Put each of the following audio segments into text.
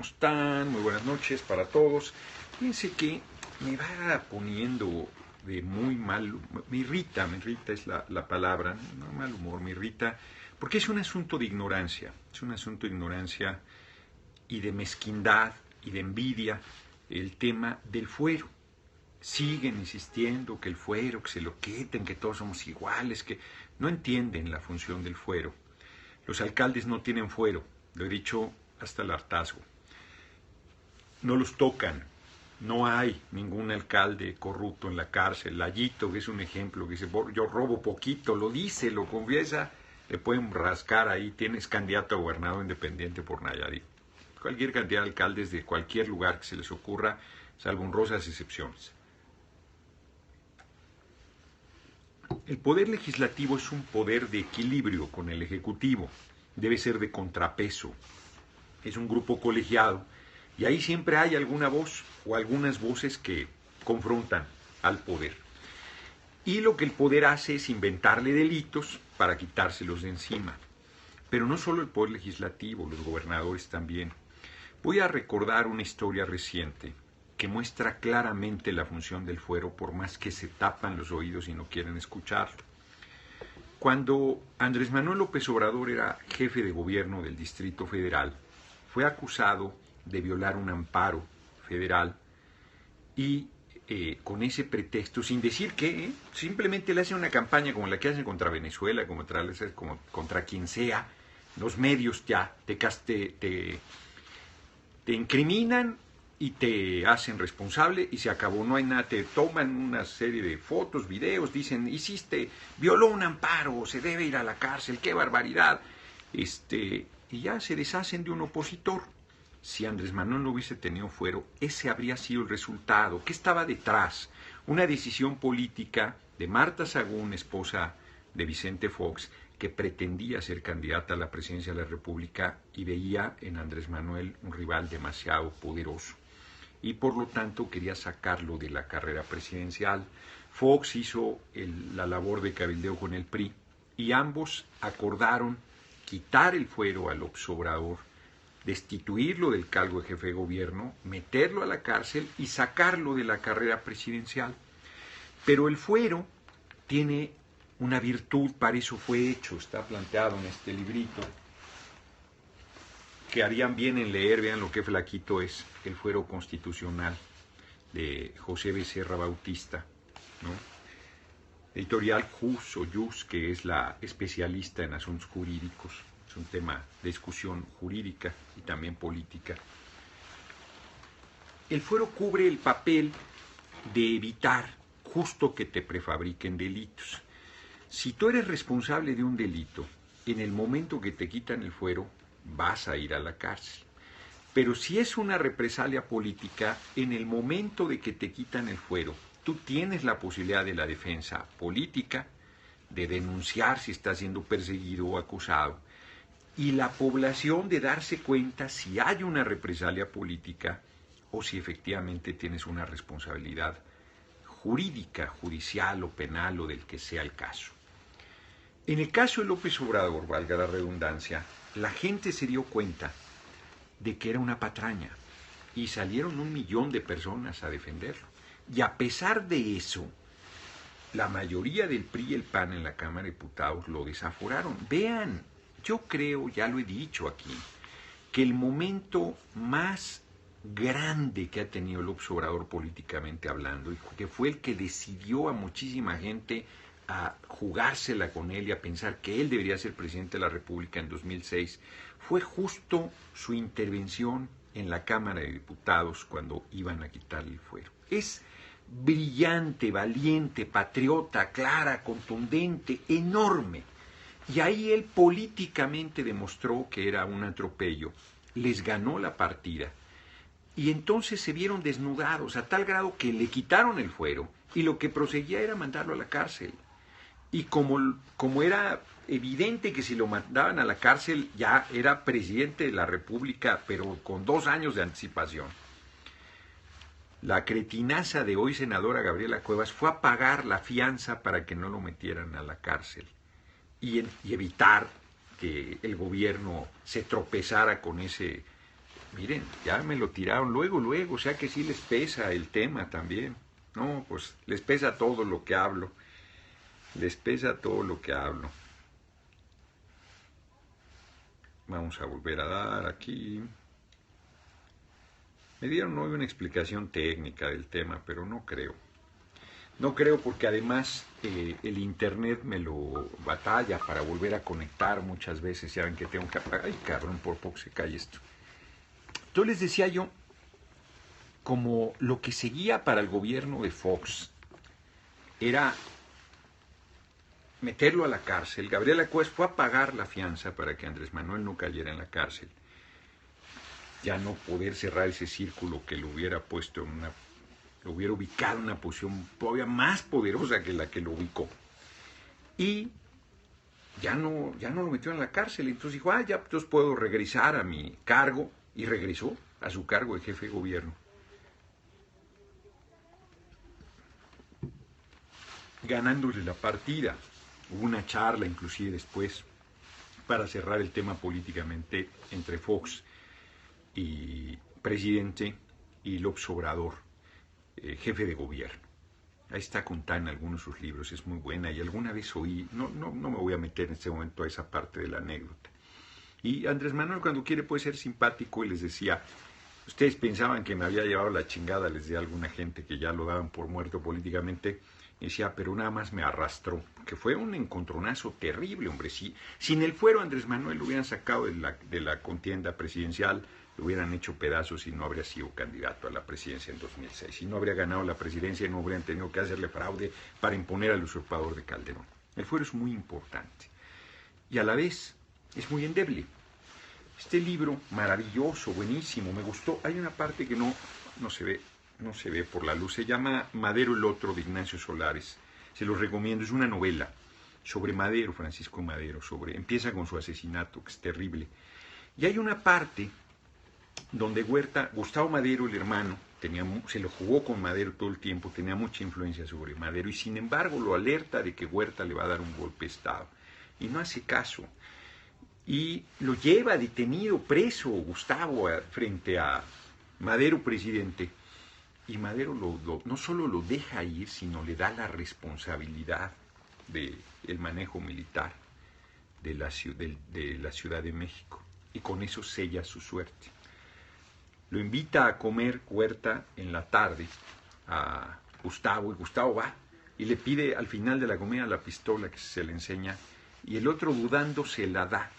¿cómo están? Muy buenas noches para todos. Fíjense que me va poniendo de muy mal, me irrita es la palabra, no mal humor, me irrita, porque es un asunto de ignorancia, y de mezquindad y de envidia el tema del fuero. Siguen insistiendo que el fuero, que se lo quiten, que todos somos iguales, que no entienden la función del fuero. Los alcaldes no tienen fuero, lo he dicho hasta el hartazgo. No los tocan, no hay ningún alcalde corrupto en la cárcel. Layito, que es un ejemplo, que dice, yo robo poquito, lo dice, lo confiesa, le pueden rascar ahí, tienes candidato a gobernador independiente por Nayarit. Cualquier cantidad de alcaldes de cualquier lugar que se les ocurra, salvo honrosas excepciones. El poder legislativo es un poder de equilibrio con el ejecutivo, debe ser de contrapeso, es un grupo colegiado y ahí siempre hay alguna voz o algunas voces que confrontan al poder. Y lo que el poder hace es inventarle delitos para quitárselos de encima. Pero no solo el poder legislativo, los gobernadores también. Voy a recordar una historia reciente que muestra claramente la función del fuero, por más que se tapan los oídos y no quieren escucharlo. Cuando Andrés Manuel López Obrador era jefe de gobierno del Distrito Federal, fue acusado de violar un amparo federal y con ese pretexto, sin decir que, simplemente le hacen una campaña como la que hacen contra Venezuela, contra quien sea, los medios ya te incriminan y te hacen responsable y se acabó, no hay nada, te toman una serie de fotos, videos, dicen, violó un amparo, se debe ir a la cárcel, qué barbaridad, y ya se deshacen de un opositor. Si Andrés Manuel no hubiese tenido fuero, ese habría sido el resultado. ¿Qué estaba detrás? Una decisión política de Marta Sagún, esposa de Vicente Fox, que pretendía ser candidata a la presidencia de la República y veía en Andrés Manuel un rival demasiado poderoso. Y por lo tanto quería sacarlo de la carrera presidencial. Fox hizo la labor de cabildeo con el PRI y ambos acordaron quitar el fuero a López Obrador, destituirlo del cargo de jefe de gobierno, meterlo a la cárcel y sacarlo de la carrera presidencial. Pero el fuero tiene una virtud, para eso fue hecho, está planteado en este librito, que harían bien en leer, vean lo que flaquito es, El fuero constitucional, de José Becerra Bautista, ¿no? Editorial Jus o Jus, que es la especialista en asuntos jurídicos, es un tema de discusión jurídica y también política. El fuero cubre el papel de evitar justo que te prefabriquen delitos. Si tú eres responsable de un delito, en el momento que te quitan el fuero, vas a ir a la cárcel. Pero si es una represalia política, en el momento de que te quitan el fuero, tú tienes la posibilidad de la defensa política, de denunciar si estás siendo perseguido o acusado, y la población de darse cuenta si hay una represalia política o si efectivamente tienes una responsabilidad jurídica, judicial o penal o del que sea el caso. En el caso de López Obrador, valga la redundancia, la gente se dio cuenta de que era una patraña y salieron 1 millón de personas a defenderlo. Y a pesar de eso, la mayoría del PRI y el PAN en la Cámara de Diputados lo desaforaron. Vean, yo creo, ya lo he dicho aquí, que el momento más grande que ha tenido López Obrador políticamente hablando, y que fue el que decidió a muchísima gente a jugársela con él y a pensar que él debería ser presidente de la República en 2006, fue justo su intervención en la Cámara de Diputados cuando iban a quitarle el fuero. Es brillante, valiente, patriota, clara, contundente, enorme. Y ahí él políticamente demostró que era un atropello, les ganó la partida. Y entonces se vieron desnudados a tal grado que le quitaron el fuero y lo que proseguía era mandarlo a la cárcel. Y como era evidente que si lo mandaban a la cárcel ya era presidente de la República, pero con 2 años de anticipación, la cretinaza de hoy senadora Gabriela Cuevas fue a pagar la fianza para que no lo metieran a la cárcel y evitar que el gobierno se tropezara con ese Miren, ya me lo tiraron luego, o sea que sí les pesa el tema también. No, pues les pesa todo lo que hablo, les pesa todo lo que hablo. Vamos a volver a dar aquí. Me dieron hoy una explicación técnica del tema, pero no creo. No creo porque además el internet me lo batalla para volver a conectar muchas veces. Ya ven que tengo que apagar. Ay, cabrón, por poco se cae esto. Entonces les decía yo, como lo que seguía para el gobierno de Fox era meterlo a la cárcel. Gabriel Acués fue a pagar la fianza para que Andrés Manuel no cayera en la cárcel. Ya no poder cerrar ese círculo que lo hubiera puesto en una, lo hubiera ubicado en una posición todavía más poderosa que la que lo ubicó. Y ya no lo metió en la cárcel. Entonces dijo, ya entonces puedo regresar a mi cargo. Y regresó a su cargo de jefe de gobierno. Ganándole la partida. Hubo una charla inclusive después para cerrar el tema políticamente entre Fox y presidente y López Obrador, jefe de gobierno. Ahí está contada en algunos de sus libros, es muy buena y alguna vez oí, no me voy a meter en este momento a esa parte de la anécdota. Y Andrés Manuel cuando quiere puede ser simpático y les decía, ustedes pensaban que me había llevado la chingada, les decía a alguna gente que ya lo daban por muerto políticamente, y decía, pero nada más me arrastró, que fue un encontronazo terrible, hombre. Sin el fuero Andrés Manuel lo hubieran sacado de la contienda presidencial, lo hubieran hecho pedazos y no habría sido candidato a la presidencia en 2006. Y no habría ganado la presidencia y no habrían tenido que hacerle fraude para imponer al usurpador de Calderón. El fuero es muy importante y a la vez es muy endeble. Este libro, maravilloso, buenísimo, me gustó. Hay una parte que no se ve por la luz. Se llama Madero el Otro, de Ignacio Solares. Se los recomiendo, es una novela sobre Madero, Francisco Madero, empieza con su asesinato, que es terrible. Y hay una parte donde Huerta, Gustavo Madero, el hermano, se lo jugó con Madero todo el tiempo, tenía mucha influencia sobre Madero, y sin embargo lo alerta de que Huerta le va a dar un golpe de Estado. Y no hace caso. Y lo lleva detenido, preso, Gustavo, frente a Madero, presidente. Y Madero no solo lo deja ir, sino le da la responsabilidad del manejo militar de la Ciudad de México. Y con eso sella su suerte. Lo invita a comer Huerta en la tarde a Gustavo, y Gustavo va y le pide al final de la comida la pistola que se le enseña, y el otro dudando se la da.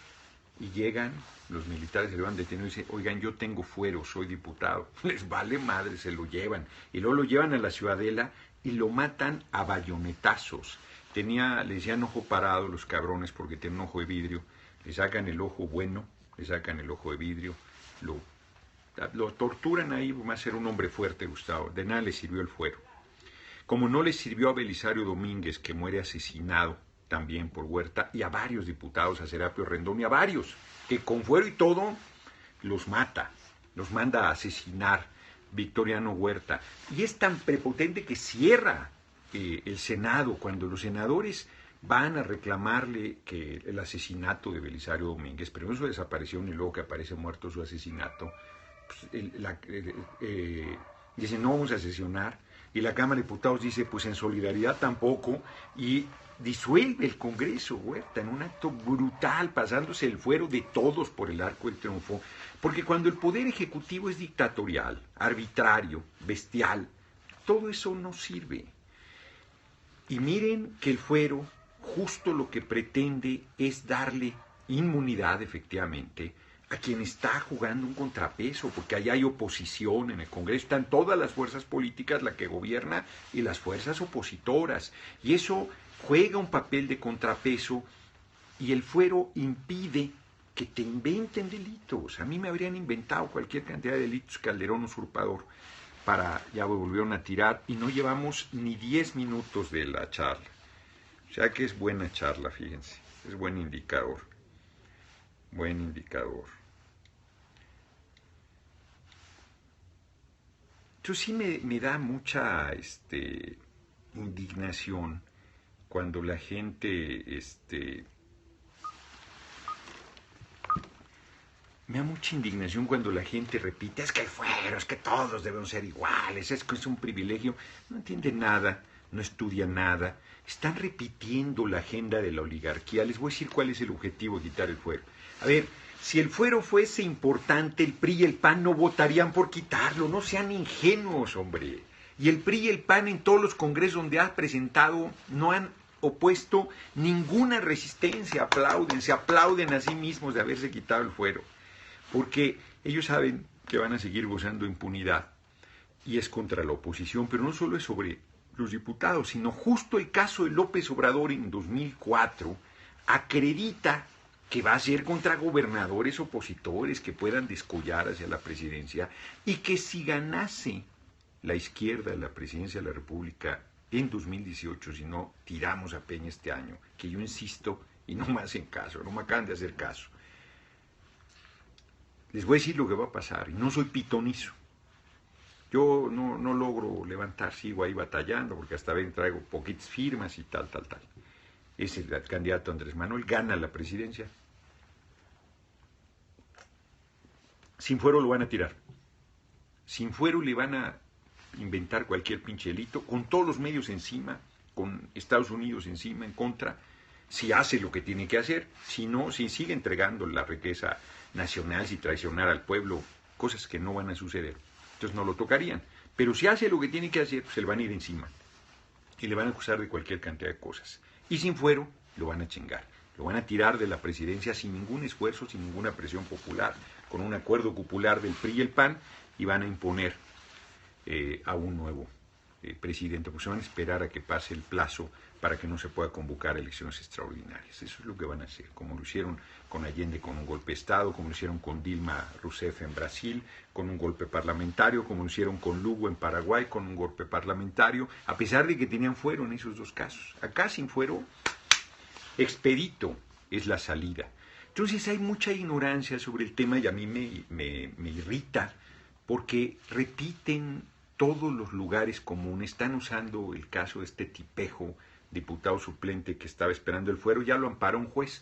Y llegan, los militares se lo van deteniendo y dicen, oigan, yo tengo fuero, soy diputado. Les vale madre, se lo llevan. Y luego lo llevan a la Ciudadela y lo matan a bayonetazos. Le decían ojo parado los cabrones porque tienen un ojo de vidrio. Le sacan el ojo bueno, le sacan el ojo de vidrio, lo torturan ahí, va a ser un hombre fuerte, Gustavo. De nada le sirvió el fuero. Como no le sirvió a Belisario Domínguez, que muere asesinado también por Huerta, y a varios diputados, a Serapio Rendón y a varios, que con fuero y todo los mata, los manda a asesinar Victoriano Huerta. Y es tan prepotente que cierra el Senado, cuando los senadores van a reclamarle que el asesinato de Belisario Domínguez, pero no su desaparición y luego que aparece muerto su asesinato, pues, dicen no vamos a sesionar, y la Cámara de Diputados dice pues en solidaridad tampoco, y disuelve el Congreso Huerta en un acto brutal, pasándose el fuero de todos por el arco del triunfo, porque cuando el poder ejecutivo es dictatorial, arbitrario, bestial, todo eso no sirve. Y miren que el fuero justo lo que pretende es darle inmunidad, efectivamente, a quien está jugando un contrapeso, porque ahí hay oposición en el Congreso, están todas las fuerzas políticas, la que gobierna y las fuerzas opositoras, y eso juega un papel de contrapeso, y el fuero impide que te inventen delitos. A mí me habrían inventado cualquier cantidad de delitos, Calderón usurpador, ya volvieron a tirar, y no llevamos ni 10 minutos de la charla. O sea que es buena charla, fíjense, es buen indicador. Buen indicador. Entonces sí me da mucha indignación cuando la gente Me da mucha indignación cuando la gente repite, es que el fuero, es que todos deben ser iguales, es que es un privilegio. No entienden nada, no estudian nada, están repitiendo la agenda de la oligarquía. Les voy a decir cuál es el objetivo de quitar el fuero. A ver, si el fuero fuese importante, el PRI y el PAN no votarían por quitarlo, no sean ingenuos, hombre. Y el PRI y el PAN en todos los congresos donde ha presentado no han opuesto ninguna resistencia, se aplauden a sí mismos de haberse quitado el fuero, porque ellos saben que van a seguir gozando de impunidad y es contra la oposición, pero no solo es sobre los diputados, sino justo el caso de López Obrador en 2004 acredita que va a ser contra gobernadores opositores que puedan descollar hacia la presidencia y que si ganase la izquierda la presidencia de la República en 2018, si no tiramos a Peña este año, que yo insisto y no me hacen caso, no me acaban de hacer caso. Les voy a decir lo que va a pasar, y no soy pitonizo. Yo no logro levantar, sigo ahí batallando, porque hasta ven traigo poquitas firmas y tal. Es el candidato Andrés Manuel, gana la presidencia. Sin fuero lo van a tirar. Sin fuero le van a inventar cualquier pinche delito, con todos los medios encima, con Estados Unidos encima, en contra, si hace lo que tiene que hacer, si no, si sigue entregando la riqueza nacional, si traicionar al pueblo, cosas que no van a suceder, entonces no lo tocarían, pero si hace lo que tiene que hacer, pues se le van a ir encima, y le van a acusar de cualquier cantidad de cosas, y sin fuero, lo van a chingar, lo van a tirar de la presidencia sin ningún esfuerzo, sin ninguna presión popular, con un acuerdo popular del PRI y el PAN, y van a imponer a un nuevo presidente, pues se van a esperar a que pase el plazo para que no se pueda convocar elecciones extraordinarias. Eso es lo que van a hacer, como lo hicieron con Allende con un golpe de Estado, como lo hicieron con Dilma Rousseff en Brasil, con un golpe parlamentario, como lo hicieron con Lugo en Paraguay, con un golpe parlamentario, a pesar de que tenían fuero en esos dos casos. Acá sin fuero, expedito es la salida. Entonces hay mucha ignorancia sobre el tema y a mí me irrita porque repiten todos los lugares comunes, están usando el caso de este tipejo, diputado suplente que estaba esperando el fuero, ya lo amparó un juez,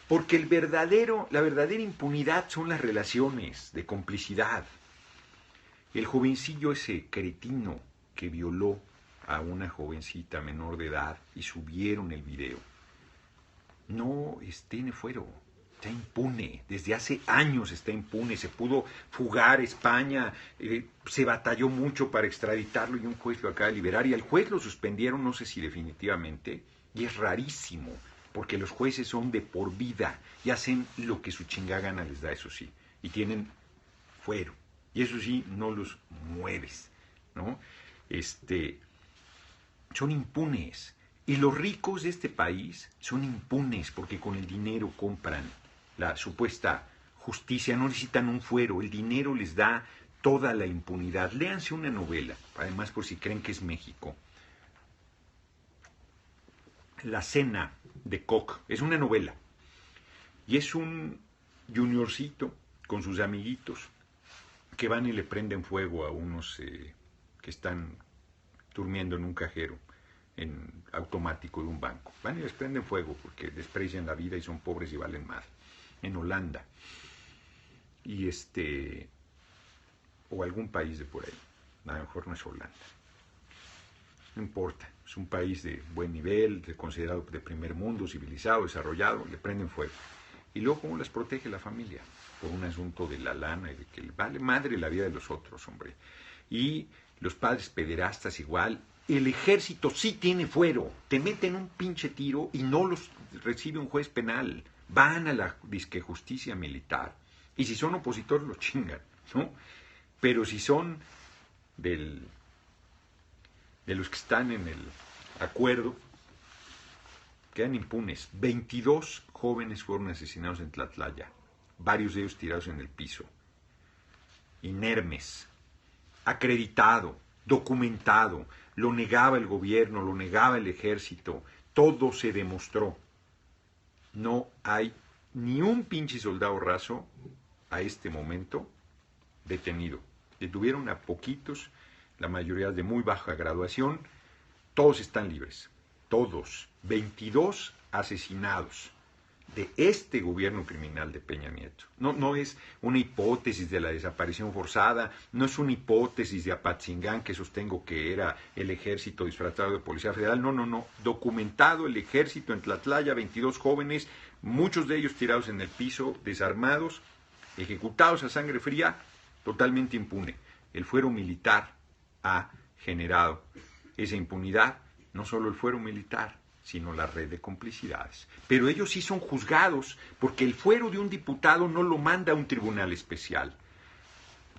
porque la verdadera impunidad son las relaciones de complicidad. El jovencillo ese cretino que violó a una jovencita menor de edad y subieron el video, no tiene fuero. Está impune, desde hace años está impune, se pudo fugar a España, se batalló mucho para extraditarlo y un juez lo acaba de liberar y al juez lo suspendieron, no sé si definitivamente, y es rarísimo, porque los jueces son de por vida y hacen lo que su chingada gana les da, eso sí, y tienen fuero, y eso sí, no los mueves, ¿no? Son impunes, y los ricos de este país son impunes porque con el dinero compran la supuesta justicia, no necesitan un fuero, el dinero les da toda la impunidad. Léanse una novela, además por si creen que es México. La cena de Koch, es una novela, y es un juniorcito con sus amiguitos que van y le prenden fuego a unos que están durmiendo en un cajero en automático de un banco. Van y les prenden fuego porque desprecian la vida y son pobres y valen más. En Holanda y o algún país de por ahí, a lo mejor no es Holanda, no importa, es un país de buen nivel, considerado de primer mundo, civilizado, desarrollado, le prenden fuego. Y luego cómo las protege la familia, por un asunto de la lana y de que vale madre la vida de los otros, hombre. Y los padres pederastas igual. El ejército sí tiene fuero, te meten un pinche tiro y no los recibe un juez penal, van a la disque justicia militar, y si son opositores los chingan, ¿no? Pero si son de los que están en el acuerdo, quedan impunes. 22 jóvenes fueron asesinados en Tlatlaya, varios de ellos tirados en el piso, inermes, acreditado, documentado, lo negaba el gobierno, lo negaba el ejército, todo se demostró. No hay ni un pinche soldado raso a este momento detenido. Detuvieron a poquitos, la mayoría de muy baja graduación, todos están libres, todos, 22 asesinados. de este gobierno criminal de Peña Nieto. No es una hipótesis de la desaparición forzada, no es una hipótesis de Apatzingán que sostengo que era el ejército disfrazado de Policía Federal, no. Documentado el ejército en Tlatlaya, 22 jóvenes, muchos de ellos tirados en el piso, desarmados, ejecutados a sangre fría, totalmente impune. El fuero militar ha generado esa impunidad, no solo el fuero militar, sino la red de complicidades. Pero ellos sí son juzgados, porque el fuero de un diputado no lo manda a un tribunal especial.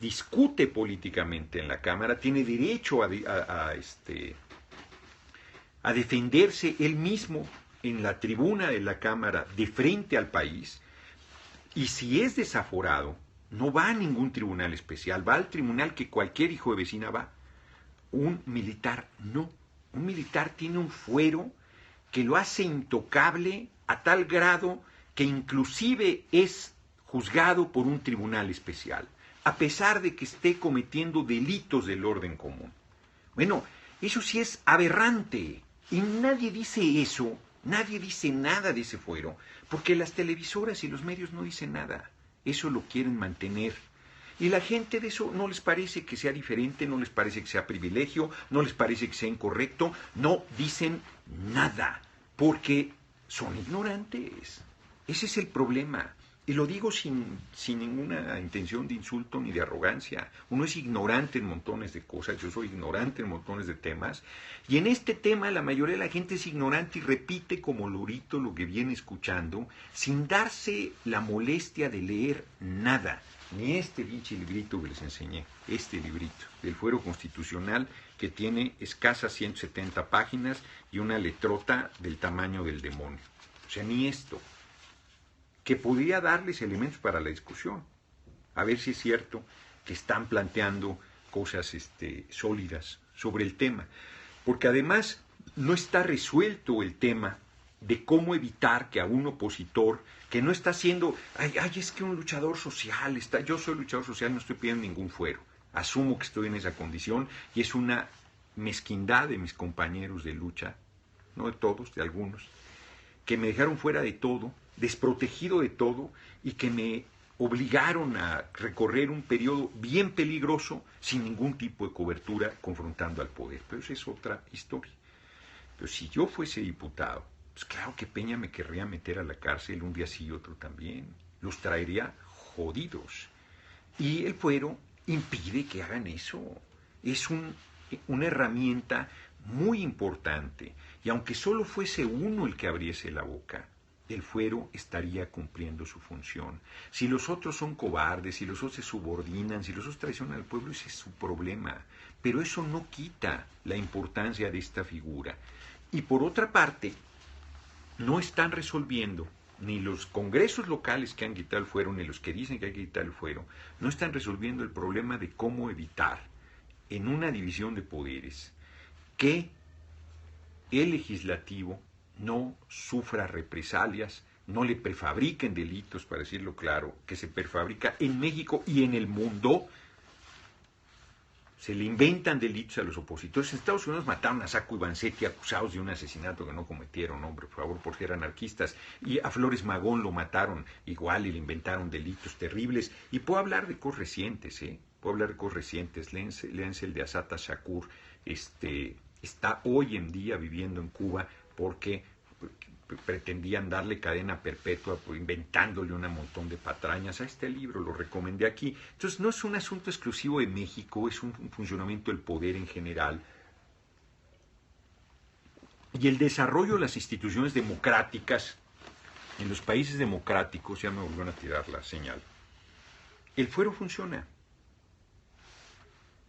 Discute políticamente en la Cámara, tiene derecho a defenderse él mismo en la tribuna de la Cámara, de frente al país, y si es desaforado, no va a ningún tribunal especial, va al tribunal que cualquier hijo de vecina va. Un militar no. Un militar tiene un fuero que lo hace intocable a tal grado que inclusive es juzgado por un tribunal especial, a pesar de que esté cometiendo delitos del orden común. Bueno, eso sí es aberrante, y nadie dice eso, nadie dice nada de ese fuero, porque las televisoras y los medios no dicen nada, eso lo quieren mantener. Y la gente de eso no les parece que sea diferente, no les parece que sea privilegio, no les parece que sea incorrecto, no dicen nada, porque son ignorantes. Ese es el problema. Y lo digo sin ninguna intención de insulto ni de arrogancia. Uno es ignorante en montones de cosas, yo soy ignorante en montones de temas, y en este tema la mayoría de la gente es ignorante y repite como lorito lo que viene escuchando, sin darse la molestia de leer nada. Ni este pinche librito que les enseñé, este librito del Fuero Constitucional, que tiene escasas 170 páginas y una letrota del tamaño del demonio. O sea, ni esto, que podría darles elementos para la discusión. A ver si es cierto que están planteando cosas sólidas sobre el tema. Porque además no está resuelto el tema de cómo evitar que a un opositor que no está haciendo, es que un luchador social, yo soy luchador social, no estoy pidiendo ningún fuero, asumo que estoy en esa condición, y es una mezquindad de mis compañeros de lucha, no de todos, de algunos, que me dejaron fuera de todo, desprotegido de todo, y que me obligaron a recorrer un periodo bien peligroso, sin ningún tipo de cobertura, confrontando al poder. Pero esa es otra historia. Pero si yo fuese diputado, pues claro que Peña me querría meter a la cárcel un día sí y otro también. Los traería jodidos. Y el fuero impide que hagan eso. Es una herramienta muy importante. Y aunque solo fuese uno el que abriese la boca, el fuero estaría cumpliendo su función. Si los otros son cobardes, si los otros se subordinan, si los otros traicionan al pueblo, ese es su problema. Pero eso no quita la importancia de esta figura. Y por otra parte, no están resolviendo, ni los congresos locales que han quitado el fuero, ni los que dicen que hay que quitar el fuero, no están resolviendo el problema de cómo evitar, en una división de poderes, que el legislativo no sufra represalias, no le prefabriquen delitos, para decirlo claro, que se prefabrica en México y en el mundo. Se le inventan delitos a los opositores. En Estados Unidos mataron a Sacco y Vanzetti acusados de un asesinato que no cometieron, hombre, por favor, porque eran anarquistas. Y a Flores Magón lo mataron igual y le inventaron delitos terribles. Y puedo hablar de cosas recientes, Puedo hablar de cosas recientes. Léanse el de Assata Shakur. Está hoy en día viviendo en Cuba porque pretendían darle cadena perpetua inventándole un montón de patrañas. A este libro lo recomendé aquí. Entonces no es un asunto exclusivo de México, es un funcionamiento del poder en general. Y el desarrollo de las instituciones democráticas en los países democráticos, ya me volvieron a tirar la señal, el fuero funciona.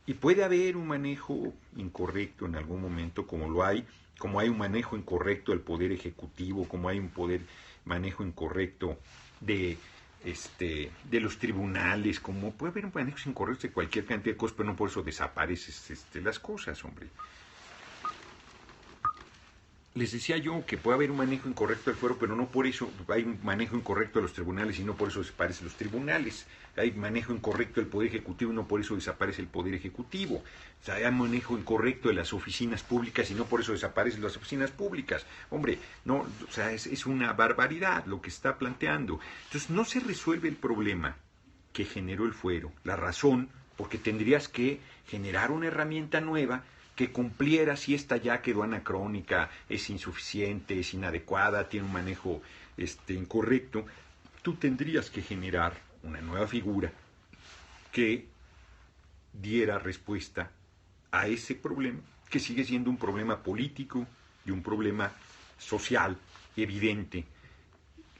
Y puede haber un manejo incorrecto en algún momento, como hay un manejo incorrecto del poder ejecutivo, como hay un manejo incorrecto de los tribunales, como puede haber un manejo incorrecto de cualquier cantidad de cosas, pero no por eso desaparecen las cosas, hombre. les decía yo que puede haber un manejo incorrecto del fuero, pero no por eso hay un manejo incorrecto de los tribunales y no por eso desaparecen los tribunales. Hay manejo incorrecto del Poder Ejecutivo y no por eso desaparece el Poder Ejecutivo. O sea, hay manejo incorrecto de las oficinas públicas y no por eso desaparecen las oficinas públicas. Hombre, no, o sea, es una barbaridad lo que está planteando. Entonces, no se resuelve el problema que generó el fuero, la razón, porque tendrías que generar una herramienta nueva que cumpliera si esta ya quedó anacrónica, es insuficiente, es inadecuada, tiene un manejo incorrecto. Tú tendrías que generar una nueva figura que diera respuesta a ese problema, que sigue siendo un problema político y un problema social evidente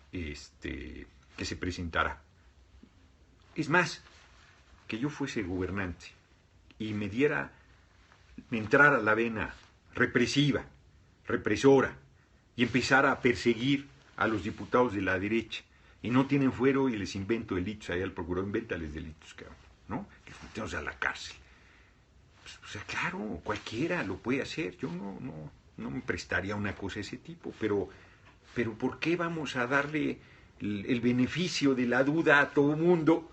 que se presentará. Es más, que yo fuese gobernante y me entrara la vena represiva, represora, y empezara a perseguir a los diputados de la derecha, y no tienen fuero y les invento delitos, ahí al procurador invéntales delitos, cabrón, ¿no? Que los metemos a la cárcel. Pues, o sea, claro, cualquiera lo puede hacer, yo no me prestaría una cosa de ese tipo, pero ¿por qué vamos a darle el beneficio de la duda a todo mundo?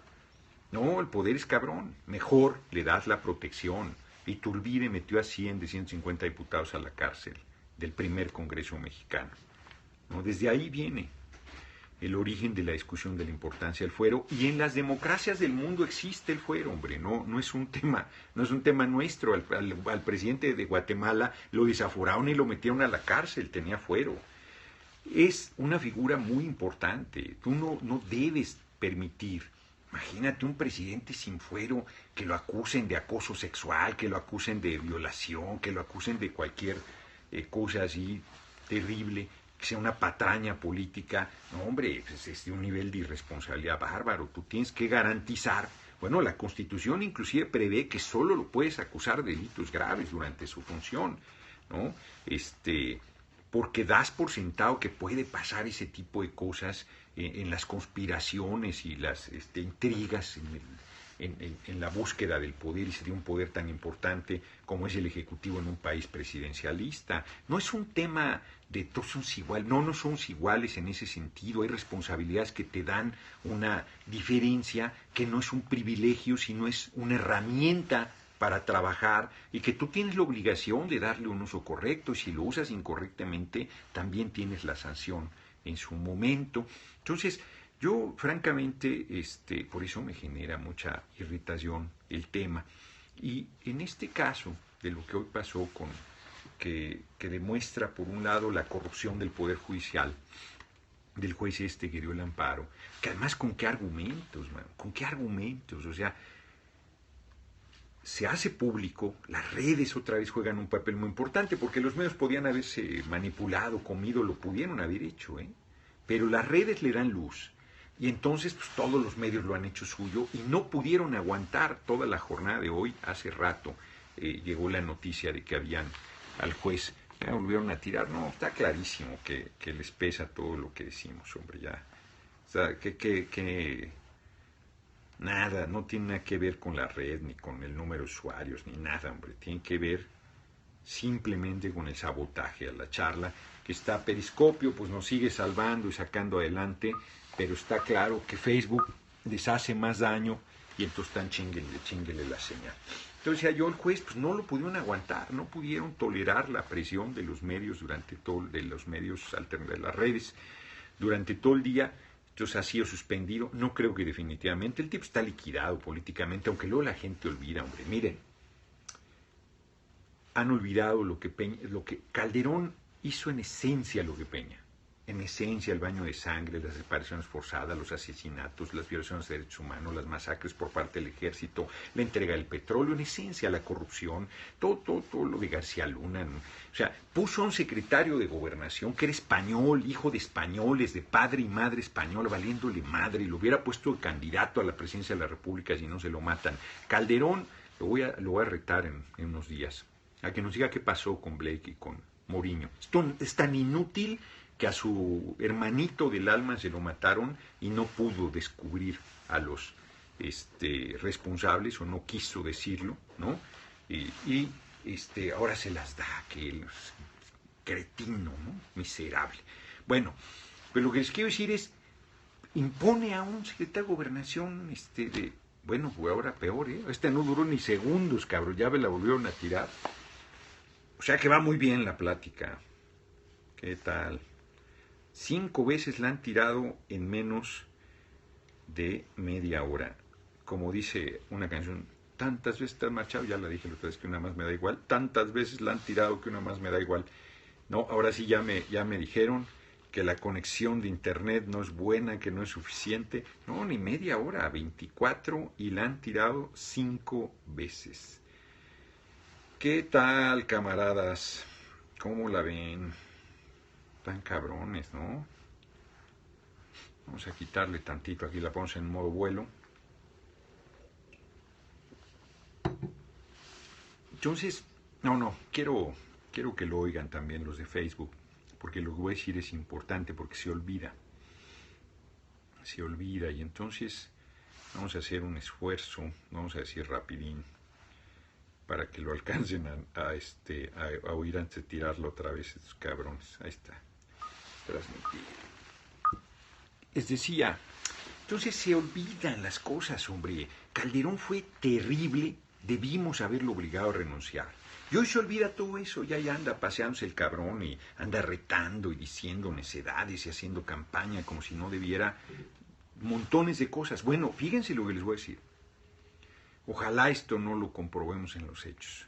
No, el poder es cabrón, mejor le das la protección. Iturbide metió a 100 de 150 diputados a la cárcel del primer Congreso mexicano. ¿No? Desde ahí viene el origen de la discusión de la importancia del fuero, y en las democracias del mundo existe el fuero, hombre, no es un tema nuestro. Al presidente de Guatemala lo desaforaron y lo metieron a la cárcel, tenía fuero. Es una figura muy importante, tú no debes permitir. Imagínate un presidente sin fuero, que lo acusen de acoso sexual, que lo acusen de violación, que lo acusen de cualquier cosa así terrible, que sea una patraña política. No, hombre, pues es de un nivel de irresponsabilidad bárbaro. Tú tienes que garantizar, bueno, la Constitución inclusive prevé que solo lo puedes acusar de delitos graves durante su función, ¿no? Porque das por sentado que puede pasar ese tipo de cosas en las conspiraciones y las intrigas en la búsqueda del poder, y de un poder tan importante como es el Ejecutivo en un país presidencialista. No es un tema de todos somos iguales, no somos iguales en ese sentido. Hay responsabilidades que te dan una diferencia que no es un privilegio, sino es una herramienta para trabajar, y que tú tienes la obligación de darle un uso correcto, y si lo usas incorrectamente también tienes la sanción en su momento. Entonces, yo francamente, por eso me genera mucha irritación el tema. Y en este caso, de lo que hoy pasó que demuestra por un lado la corrupción del Poder Judicial, del juez que dio el amparo, que además con qué argumentos, man, con qué argumentos, o sea, se hace público, las redes otra vez juegan un papel muy importante, porque los medios podían haberse manipulado, comido, lo pudieron haber hecho, pero las redes le dan luz, y entonces pues, todos los medios lo han hecho suyo, y no pudieron aguantar toda la jornada de hoy. Hace rato llegó la noticia de que habían al juez, ya volvieron a tirar. No, está clarísimo que les pesa todo lo que decimos, hombre, ya. O sea, que nada, no tiene nada que ver con la red, ni con el número de usuarios, ni nada, hombre. Tiene que ver simplemente con el sabotaje a la charla, que está Periscopio, pues nos sigue salvando y sacando adelante, pero está claro que Facebook les hace más daño, y entonces están chinguele la señal. Entonces ya yo, el juez, pues no lo pudieron aguantar, no pudieron tolerar la presión de los medios de los medios de las redes durante todo el día. Entonces ha sido suspendido. No creo que definitivamente. El tipo está liquidado políticamente, aunque luego la gente olvida, hombre. Miren, han olvidado lo que Calderón hizo en esencia lo que Peña. En esencia, el baño de sangre, las desapariciones forzadas, los asesinatos, las violaciones de derechos humanos, las masacres por parte del ejército, la entrega del petróleo, en esencia la corrupción, todo lo de García Luna, ¿no? O sea, puso a un secretario de Gobernación que era español, hijo de españoles, de padre y madre española, valiéndole madre, y lo hubiera puesto de candidato a la presidencia de la República si no se lo matan. Calderón, lo voy a retar en unos días, a que nos diga qué pasó con Blake y con Mourinho. Esto es tan inútil que a su hermanito del alma se lo mataron y no pudo descubrir a los responsables, o no quiso decirlo, ¿no? Y ahora se las da, que cretino, ¿no? Miserable. Bueno, pero lo que les quiero decir es, impone a un secretario de Gobernación, bueno, fue ahora peor, ¿eh? No duró ni segundos, cabrón, ya me la volvieron a tirar. O sea que va muy bien la plática. ¿Qué tal? 5 veces la han tirado en menos de media hora. Como dice una canción, tantas veces te has marchado, ya la dije la otra vez que una más me da igual, tantas veces la han tirado que una más me da igual. No, ahora sí ya me dijeron que la conexión de internet no es buena, que no es suficiente. No, ni media hora, 24, y la han tirado 5 veces. ¿Qué tal, camaradas? ¿Cómo la ven? Tan cabrones, ¿no? Vamos a quitarle tantito, aquí la ponemos en modo vuelo. Entonces, quiero que lo oigan también los de Facebook, porque lo que voy a decir es importante, porque se olvida, y entonces vamos a hacer un esfuerzo, vamos a decir rapidín, para que lo alcancen a oír antes de tirarlo otra vez, estos cabrones. Ahí está, transmitir. Les decía, entonces se olvidan las cosas, hombre. Calderón fue terrible, debimos haberlo obligado a renunciar. Y hoy se olvida todo eso, ya anda paseándose el cabrón y anda retando y diciendo necedades y haciendo campaña como si no debiera montones de cosas. Bueno, fíjense lo que les voy a decir. Ojalá esto no lo comprobemos en los hechos.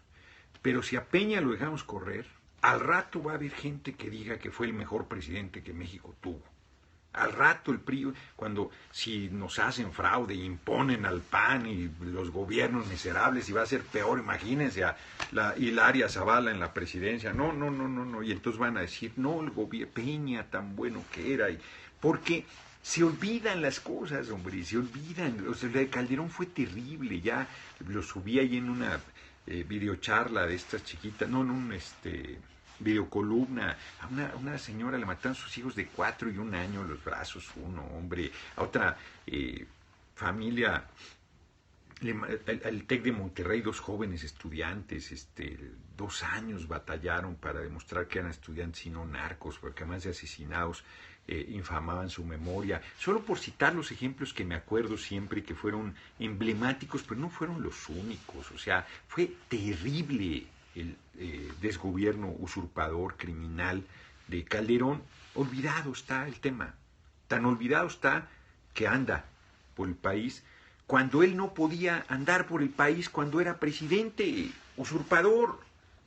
Pero si a Peña lo dejamos correr, al rato va a haber gente que diga que fue el mejor presidente que México tuvo. Al rato el PRI, si nos hacen fraude, imponen al PAN y los gobiernos miserables, y va a ser peor, imagínense a la Hilaria Zavala en la presidencia. No. Y entonces van a decir, no, el gobierno Peña tan bueno que era. Porque se olvidan las cosas, hombre, se olvidan. O sea, la de Calderón fue terrible, ya lo subí ahí en una videocharla de estas chiquitas, videocolumna. A una señora le mataron sus hijos de 4 y 1 año los brazos, hombre. A otra familia, al TEC de Monterrey, 2 jóvenes estudiantes, 2 años batallaron para demostrar que eran estudiantes y no narcos, porque además de asesinados, infamaban su memoria. Solo por citar los ejemplos que me acuerdo siempre, que fueron emblemáticos, pero no fueron los únicos. O sea, fue terrible el desgobierno usurpador, criminal de Calderón. Olvidado está el tema. Tan olvidado está que anda por el país cuando él no podía andar por el país cuando era presidente. Usurpador.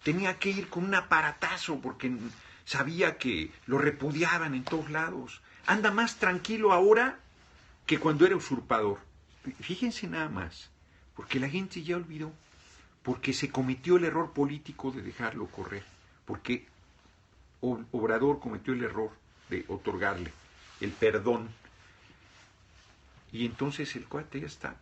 Tenía que ir con un aparatazo porque sabía que lo repudiaban en todos lados. Anda más tranquilo ahora que cuando era usurpador. Fíjense nada más, porque la gente ya olvidó, porque se cometió el error político de dejarlo correr, porque Obrador cometió el error de otorgarle el perdón. Y entonces el cuate ya está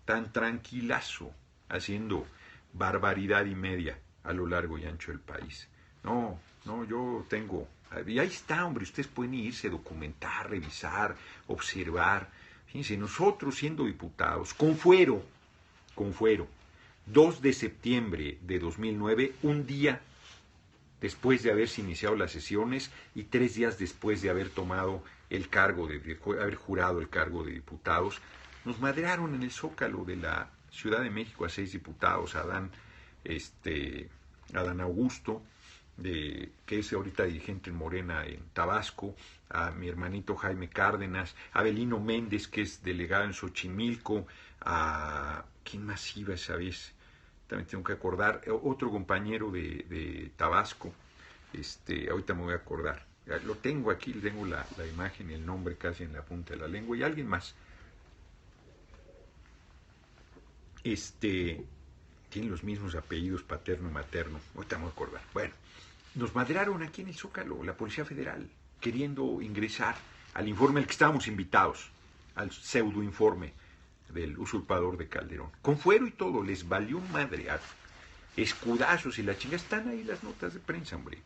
tan tranquilazo haciendo barbaridad y media a lo largo y ancho del país. No, yo tengo... Y ahí está, hombre, ustedes pueden irse, documentar, revisar, observar. Fíjense, nosotros siendo diputados, con fuero, 2 de septiembre de 2009, un día después de haberse iniciado las sesiones y 3 días después de haber tomado el cargo, haber jurado el cargo de diputados, nos madrearon en el Zócalo de la Ciudad de México a 6 diputados, a Adán Augusto, que es ahorita dirigente en Morena en Tabasco, a mi hermanito Jaime Cárdenas, a Abelino Méndez, que es delegado en Xochimilco, a... ¿quién más iba esa vez? También tengo que acordar, otro compañero de Tabasco, ahorita me voy a acordar. Lo tengo aquí, tengo la imagen y el nombre casi en la punta de la lengua, y alguien más. Tienen los mismos apellidos, paterno y materno, ahorita me voy a acordar. Bueno, nos madrearon aquí en el Zócalo, la Policía Federal, queriendo ingresar al informe al que estábamos invitados, al pseudoinforme del usurpador de Calderón. Con fuero y todo, les valió madrear. Escudazos y la chinga, están ahí las notas de prensa, hombre.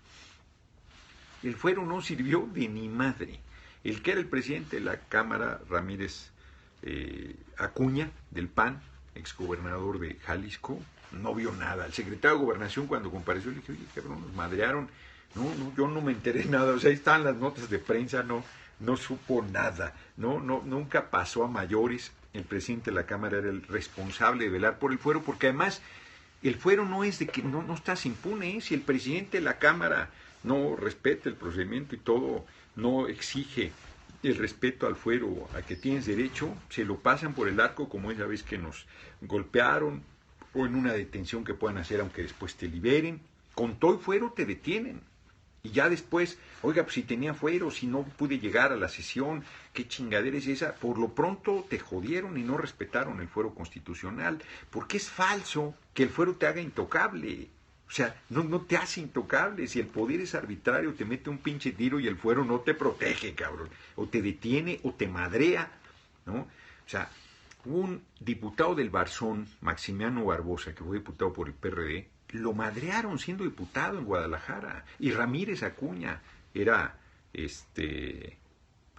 El fuero no sirvió de ni madre. El que era el presidente de la Cámara, Ramírez Acuña, del PAN, exgobernador de Jalisco, no vio nada. El secretario de Gobernación, cuando compareció, le dije, oye, cabrón, nos madrearon Yo no me enteré nada, o sea, ahí están las notas de prensa, no supo nada, nunca pasó a mayores. El presidente de la Cámara era el responsable de velar por el fuero, porque además el fuero no es de que no estás impune, ¿eh? Si el presidente de la Cámara no respeta el procedimiento y todo, no exige el respeto al fuero a que tienes derecho, se lo pasan por el arco, como esa vez que nos golpearon, o en una detención que puedan hacer aunque después te liberen. Con todo el fuero te detienen. Y ya después, oiga, pues si tenía fuero, si no pude llegar a la sesión, qué chingadera es esa. Por lo pronto te jodieron y no respetaron el fuero constitucional, porque es falso que el fuero te haga intocable. O sea, no te hace intocable. Si el poder es arbitrario, te mete un pinche tiro y el fuero no te protege, cabrón. O te detiene o te madrea, ¿no? O sea, un diputado del Barzón, Maximiano Barbosa, que fue diputado por el PRD, lo madrearon siendo diputado en Guadalajara. Y Ramírez Acuña era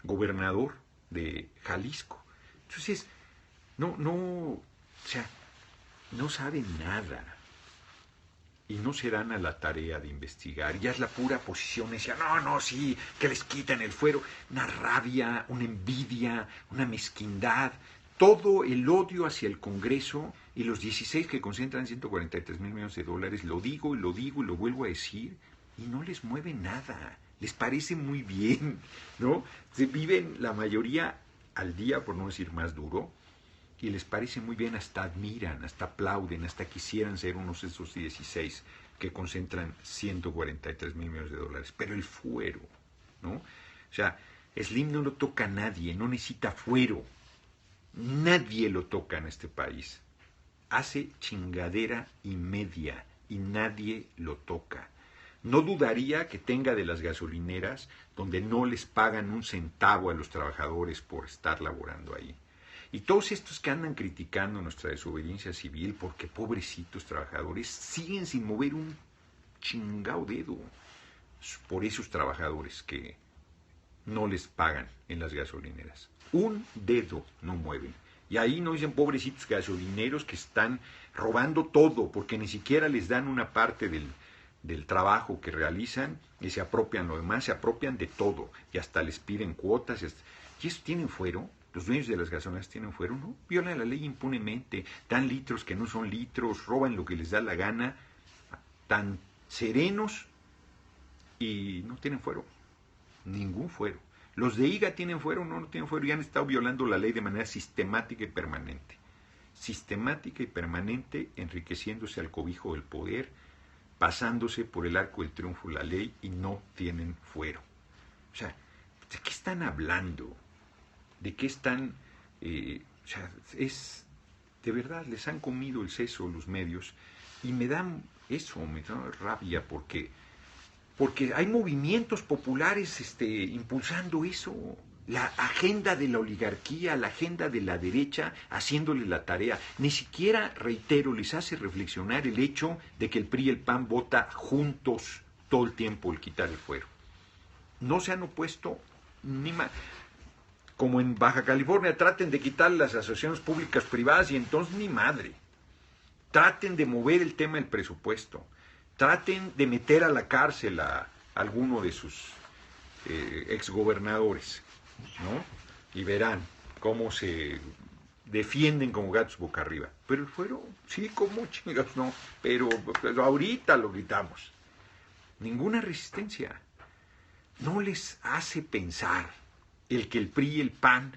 gobernador de Jalisco. Entonces, o sea, no saben nada. Y no se dan a la tarea de investigar. Ya es la pura posición. Decía, sí, que les quiten el fuero. Una rabia, una envidia, una mezquindad. Todo el odio hacia el Congreso y los 16 que concentran 143 mil millones de dólares, lo digo y lo vuelvo a decir, y no les mueve nada. Les parece muy bien, ¿no? Se viven la mayoría al día, por no decir más duro, y les parece muy bien, hasta admiran, hasta aplauden, hasta quisieran ser unos de esos 16 que concentran 143 mil millones de dólares. Pero el fuero, ¿no? O sea, Slim no lo toca a nadie, no necesita fuero. Nadie lo toca en este país. Hace chingadera y media y nadie lo toca. No dudaría que tenga de las gasolineras donde no les pagan un centavo a los trabajadores por estar laborando ahí. Y todos estos que andan criticando nuestra desobediencia civil porque pobrecitos trabajadores siguen sin mover un chingado dedo por esos trabajadores que no les pagan en las gasolineras. Un dedo no mueven. Y ahí no dicen pobrecitos gasolineros que están robando todo, porque ni siquiera les dan una parte del trabajo que realizan y se apropian lo demás, se apropian de todo y hasta les piden cuotas. ¿Y eso tienen fuero? Los dueños de las gasolineras tienen fuero, ¿no? Violan la ley impunemente, dan litros que no son litros, roban lo que les da la gana, tan serenos y no tienen fuero. Ningún fuero. Los de IGA tienen fuero, no tienen fuero, y han estado violando la ley de manera sistemática y permanente. Sistemática y permanente, enriqueciéndose al cobijo del poder, pasándose por el arco del triunfo la ley y no tienen fuero. O sea, ¿de qué están hablando? ¿De qué están? O sea, de verdad, les han comido el seso los medios y me da rabia porque hay movimientos populares impulsando eso, la agenda de la oligarquía, la agenda de la derecha, haciéndole la tarea. Ni siquiera, reitero, les hace reflexionar el hecho de que el PRI y el PAN vota juntos todo el tiempo el quitar el fuero. No se han opuesto ni más. Como en Baja California, traten de quitar las asociaciones públicas privadas y entonces ni madre. Traten de mover el tema del presupuesto. Traten de meter a la cárcel a alguno de sus exgobernadores, ¿no? Y verán cómo se defienden como gatos boca arriba. Pero el fuero, sí, como chingados, no. Pero ahorita lo gritamos. Ninguna resistencia. No les hace pensar el que el PRI y el PAN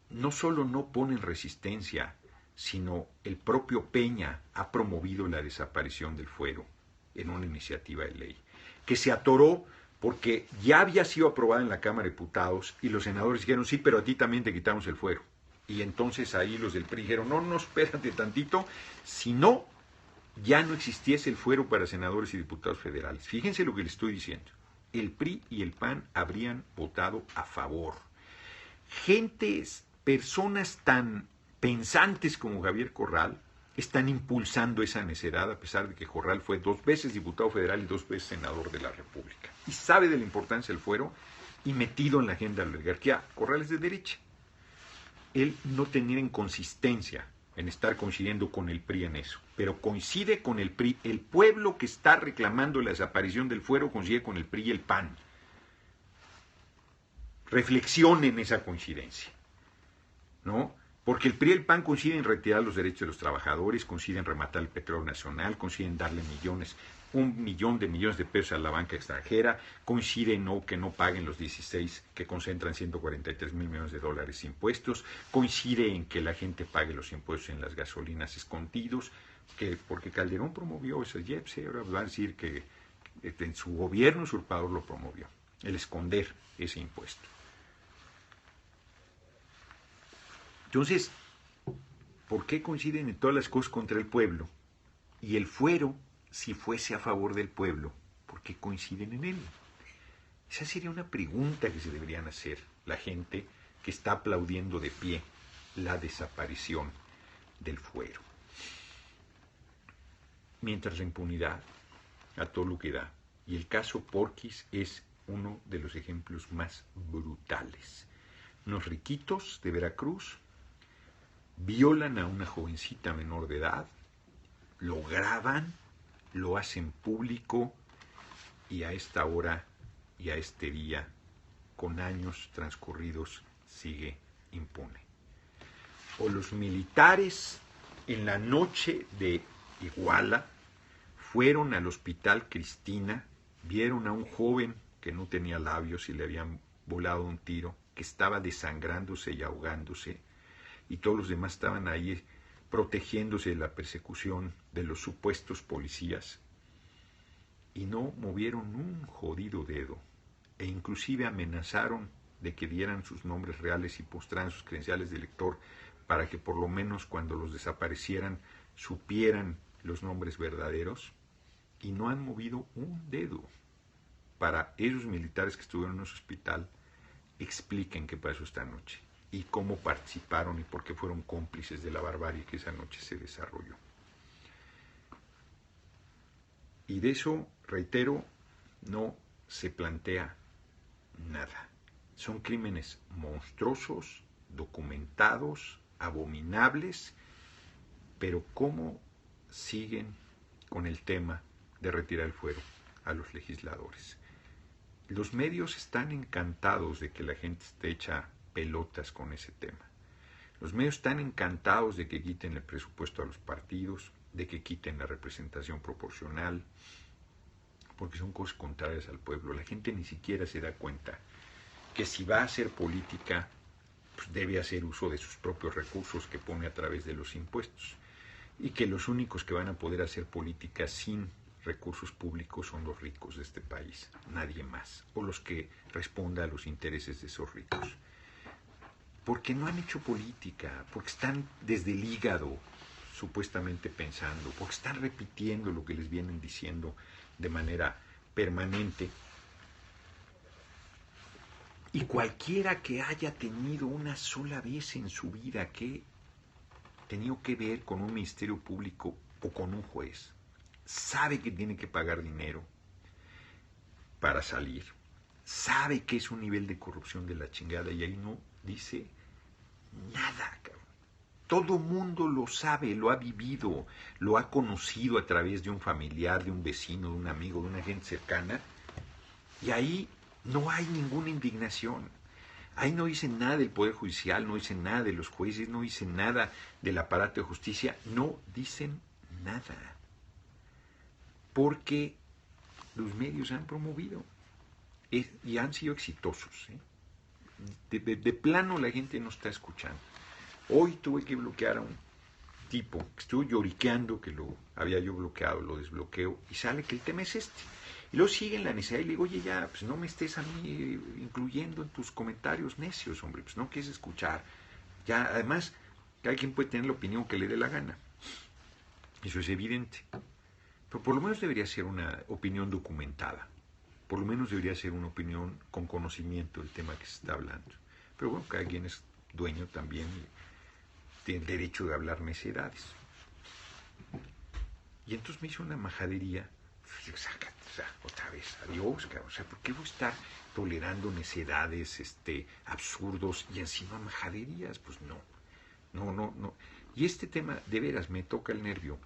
no solo no ponen resistencia, sino el propio Peña ha promovido la desaparición del fuero en una iniciativa de ley, que se atoró porque ya había sido aprobada en la Cámara de Diputados y los senadores dijeron, sí, pero a ti también te quitamos el fuero. Y entonces ahí los del PRI dijeron, no, espérate tantito, si no, ya no existiese el fuero para senadores y diputados federales. Fíjense lo que les estoy diciendo. El PRI y el PAN habrían votado a favor. Personas tan pensantes como Javier Corral, están impulsando esa necedad, a pesar de que Corral fue 2 veces diputado federal y 2 veces senador de la República. Y sabe de la importancia del fuero y metido en la agenda de la oligarquía. Corral es de derecha. Él no tenía inconsistencia en estar coincidiendo con el PRI en eso. pero coincide con el PRI. El pueblo que está reclamando la desaparición del fuero coincide con el PRI y el PAN. Reflexionen esa coincidencia, ¿no? Porque el PRI y el PAN coinciden en retirar los derechos de los trabajadores, coinciden en rematar el petróleo nacional, coinciden en darle millones, 1 millón de millones de pesos a la banca extranjera, coinciden en que no paguen los 16 que concentran 143 mil millones de dólares de impuestos, coincide en que la gente pague los impuestos en las gasolinas escondidos, porque Calderón promovió ese IEPS, ahora va a decir que en su gobierno usurpador lo promovió, el esconder ese impuesto. Entonces, ¿por qué coinciden en todas las cosas contra el pueblo? Y el fuero, si fuese a favor del pueblo, ¿por qué coinciden en él? Esa sería una pregunta que se deberían hacer la gente que está aplaudiendo de pie la desaparición del fuero. Mientras la impunidad a todo lo que da. Y el caso Porquis es uno de los ejemplos más brutales. Unos riquitos de Veracruz violan a una jovencita menor de edad, lo graban, lo hacen público y a esta hora y a este día, con años transcurridos, sigue impune. O los militares en la noche de Iguala fueron al hospital Cristina, vieron a un joven que no tenía labios y le habían volado un tiro, que estaba desangrándose y ahogándose, y todos los demás estaban ahí protegiéndose de la persecución de los supuestos policías, y no movieron un jodido dedo, e inclusive amenazaron de que dieran sus nombres reales y postraran sus credenciales de elector para que por lo menos cuando los desaparecieran supieran los nombres verdaderos, y no han movido un dedo para esos militares que estuvieron en ese hospital expliquen qué pasó esta noche y cómo participaron y por qué fueron cómplices de la barbarie que esa noche se desarrolló. Y de eso, reitero, no se plantea nada. Son crímenes monstruosos, documentados, abominables, pero ¿cómo siguen con el tema de retirar el fuero a los legisladores? Los medios están encantados de que la gente esté hecha pelotas con ese tema. Los medios están encantados de que quiten el presupuesto a los partidos, de que quiten la representación proporcional, porque son cosas contrarias al pueblo. La gente ni siquiera se da cuenta que si va a hacer política, pues debe hacer uso de sus propios recursos que pone a través de los impuestos, y que los únicos que van a poder hacer política sin recursos públicos son los ricos de este país, nadie más, o los que respondan a los intereses de esos ricos. Porque no han hecho política, porque están desde el hígado supuestamente pensando, porque están repitiendo lo que les vienen diciendo de manera permanente. Y cualquiera que haya tenido una sola vez en su vida que tenido que ver con un ministerio público o con un juez, sabe que tiene que pagar dinero para salir, sabe que es un nivel de corrupción de la chingada, y ahí no dice nada, cabrón. Todo mundo lo sabe, lo ha vivido, lo ha conocido a través de un familiar, de un vecino, de un amigo, de una gente cercana, y ahí no hay ninguna indignación. Ahí no dicen nada del Poder Judicial, no dicen nada de los jueces, no dicen nada del aparato de justicia, no dicen nada. Porque los medios han promovido y han sido exitosos. De plano la gente no está escuchando. Hoy tuve que bloquear a un tipo que estuvo lloriqueando que lo había yo bloqueado, lo desbloqueo y sale que el tema es este. Y luego sigue en la necesidad y le digo, oye, ya, pues no me estés a mí incluyendo en tus comentarios necios, hombre, pues no quieres escuchar. Ya, además, cada quien puede tener la opinión que le dé la gana. Eso es evidente. Pero por lo menos debería ser una opinión documentada. Por lo menos debería ser una opinión con conocimiento del tema que se está hablando. Pero bueno, cada quien es dueño también y tiene el derecho de hablar necedades. Y entonces me hizo una majadería. Otra vez, adiós, cabrón. O sea, ¿por qué voy a estar tolerando necedades, absurdos y encima majaderías? Pues no. Y este tema, de veras, me toca el nervio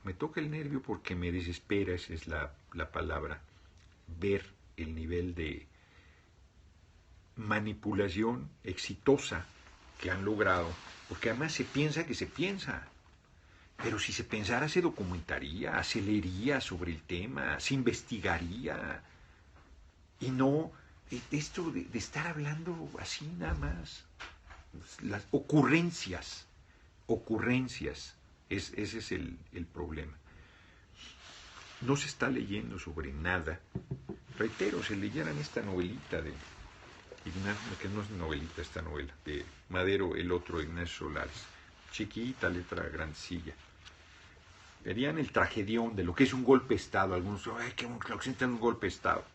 porque me desespera, esa es la palabra, ver el nivel de manipulación exitosa que han logrado, porque además se piensa que se piensa, pero si se pensara se documentaría, se leería sobre el tema, se investigaría, y no esto de estar hablando así nada más, las ocurrencias, ese es el problema. No se está leyendo sobre nada. Reitero, si leyeran esta novelita de Ignacio, que no es novelita esta novela, de Madero, el otro, Ignacio Solares, chiquita, letra grandecilla, verían el tragedión de lo que es un golpe de Estado. Algunos, ay, que sienten un golpe de Estado.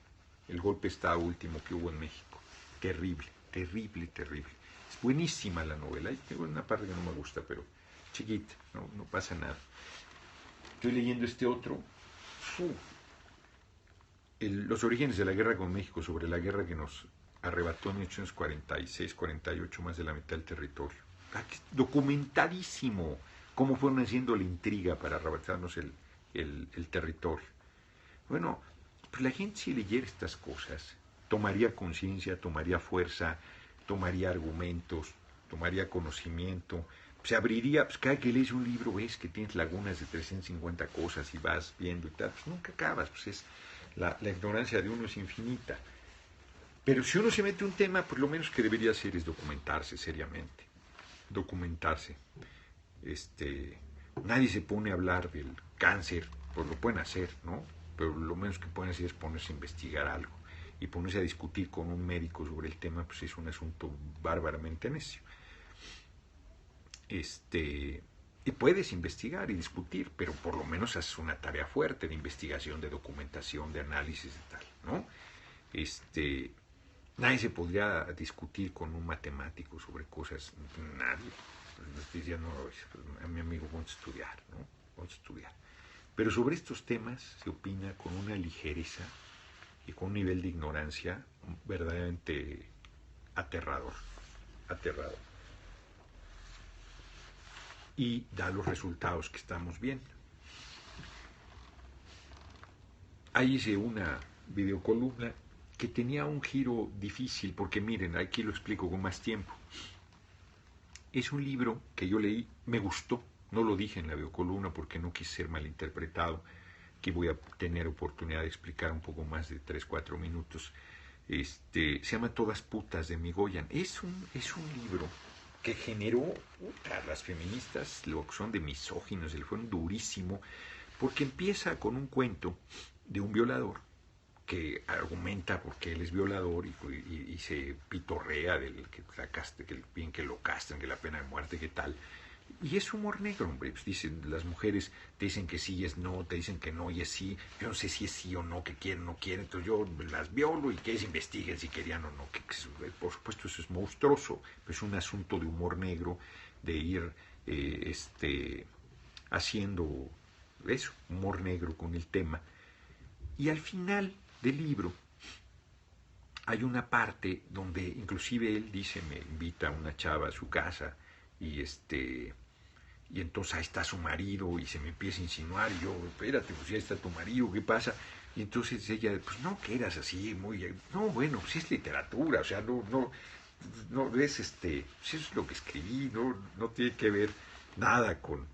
El golpe de Estado último que hubo en México. Terrible, terrible, terrible. Es buenísima la novela. Hay una parte que no me gusta, pero chiquita, no pasa nada. Estoy leyendo este otro. Los orígenes de la guerra con México, sobre la guerra que nos arrebató en 1846, 48, más de la mitad del territorio. Documentadísimo cómo fueron haciendo la intriga para arrebatarnos el territorio. Bueno, pues la gente, si leyera estas cosas, tomaría conciencia, tomaría fuerza, tomaría argumentos, tomaría conocimiento, se abriría. Pues cada que lees un libro ves que tienes lagunas de 350 cosas y vas viendo y tal, pues nunca acabas, pues es la ignorancia de uno es infinita. Pero si uno se mete un tema, pues lo menos que debería hacer es documentarse seriamente, documentarse. Nadie se pone a hablar del cáncer, pues lo pueden hacer, ¿no? Pero lo menos que pueden hacer es ponerse a investigar algo, y ponerse a discutir con un médico sobre el tema, pues es un asunto bárbaramente necio. Y puedes investigar y discutir, pero por lo menos haces una tarea fuerte de investigación, de documentación, de análisis y tal, ¿no? Nadie se podría discutir con un matemático sobre cosas, nadie. Decía, no, a mi amigo, vamos a estudiar, ¿no? Vamos a estudiar. Pero sobre estos temas se opina con una ligereza y con un nivel de ignorancia verdaderamente aterrador, aterrador. Y da los resultados que estamos viendo. Ahí hice una videocolumna que tenía un giro difícil, porque miren, aquí lo explico con más tiempo. Es un libro que yo leí, me gustó, no lo dije en la videocolumna porque no quise ser malinterpretado, que voy a tener oportunidad de explicar un poco más de 3-4 minutos. Se llama Todas putas, de Migoyan. Es un libro que generó, las feministas lo que son de misóginos, le fueron durísimo, porque empieza con un cuento de un violador que argumenta porque él es violador y se pitorrea del que sacaste, que bien que lo castran, que la pena de muerte, que tal. Y es humor negro, hombre. Pues dicen, las mujeres te dicen que sí es no, te dicen que no y es sí. Yo no sé si es sí o no, que quieren o no quieren. Entonces yo las violo y que ellos investiguen si querían o no. Por supuesto eso es monstruoso, pero es un asunto de humor negro, de ir haciendo eso, humor negro con el tema. Y al final del libro hay una parte donde inclusive él dice, me invita a una chava a su casa y y entonces ahí está su marido y se me empieza a insinuar y yo, espérate, pues ya está tu marido, ¿qué pasa? Y entonces ella, pues no, que eras así, muy, no, bueno, pues es literatura, o sea, no es pues eso es lo que escribí, no tiene que ver nada con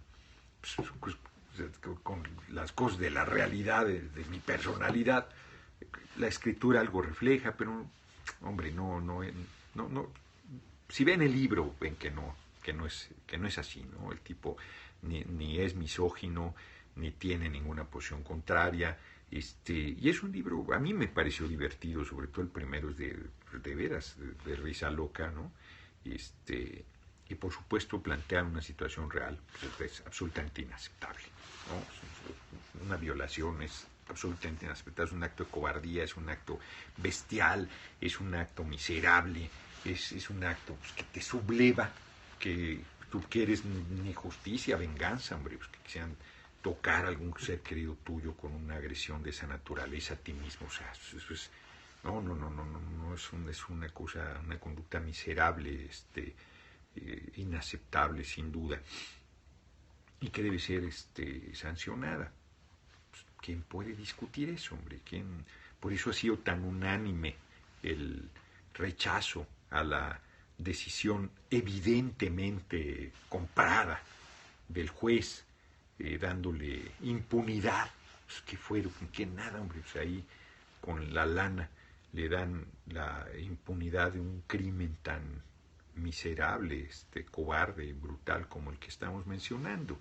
las cosas de la realidad, de mi personalidad. La escritura algo refleja, pero hombre, no, si ven el libro ven que no es así, ¿no? El tipo ni es misógino, ni tiene ninguna posición contraria, y es un libro, a mí me pareció divertido, sobre todo el primero es de veras, de risa loca, ¿no? Y por supuesto plantear una situación real, pues es absolutamente inaceptable, ¿no? Una violación es absolutamente inaceptable, es un acto de cobardía, es un acto bestial, es un acto miserable, es un acto pues, que te subleva, que tú quieres ni justicia, venganza, hombre, pues, que quisieran tocar a algún ser querido tuyo con una agresión de esa naturaleza a ti mismo, o sea, eso es, no, es una cosa, una conducta miserable, inaceptable, sin duda. y que debe ser sancionada. ¿Quién puede discutir eso, hombre? ¿Quién? Por eso ha sido tan unánime el rechazo a la decisión evidentemente comprada del juez, dándole impunidad. Pues, ¿qué fueron? ¿Qué nada, hombre? Pues ahí con la lana le dan la impunidad de un crimen tan miserable, cobarde, brutal como el que estamos mencionando.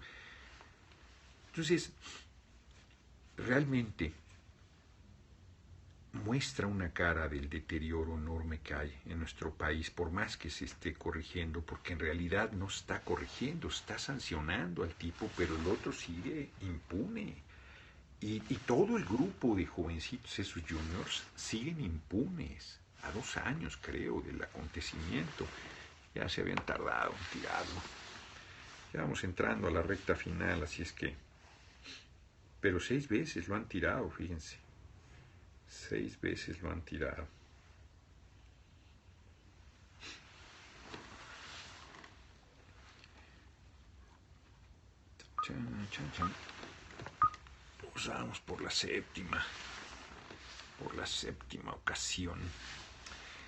Entonces, realmente muestra una cara del deterioro enorme que hay en nuestro país, por más que se esté corrigiendo, porque en realidad no está corrigiendo, está sancionando al tipo, pero el otro sigue impune. Y todo el grupo de jovencitos, esos juniors, siguen impunes, a 2 años creo del acontecimiento. Ya se habían tardado en tirarlo. Ya vamos entrando a la recta final, así es que... Pero 6 veces lo han tirado, fíjense. 6 veces lo han tirado. Chan, chan, chan. Pues vamos por la séptima ocasión.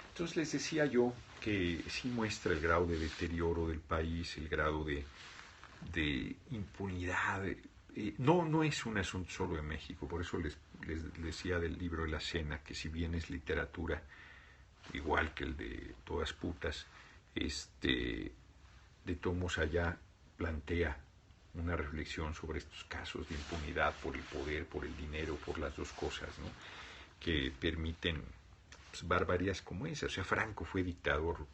Entonces les decía yo que sí muestra el grado de deterioro del país, el grado de impunidad. No es un asunto solo de México, por eso les decía del libro de la cena, que si bien es literatura, igual que el de Todas putas, de Tomos allá plantea una reflexión sobre estos casos de impunidad por el poder, por el dinero, por las dos cosas, ¿no? Que permiten barbaridades como esa. O sea, Franco fue dictador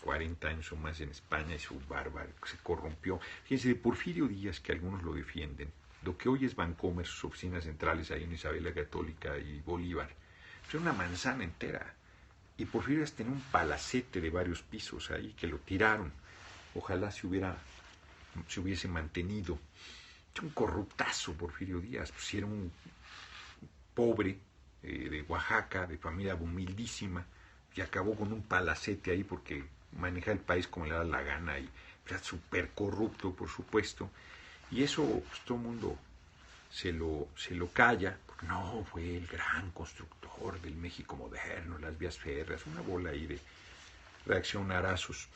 40 años o más en España y su bárbaro se corrompió. Fíjense, de Porfirio Díaz, que algunos lo defienden, lo que hoy es Bancomer, sus oficinas centrales ahí en Isabel la Católica y Bolívar, es una manzana entera. Y Porfirio Díaz tenía un palacete de varios pisos ahí que lo tiraron. Ojalá se hubiese mantenido. Es un corruptazo Porfirio Díaz, pues era un pobre de Oaxaca, de familia humildísima, y acabó con un palacete ahí porque maneja el país como le da la gana y era súper corrupto, por supuesto. Y eso pues, todo el mundo se lo calla, porque no, fue el gran constructor del México moderno, las vías férreas, una bola ahí de reaccionarazos.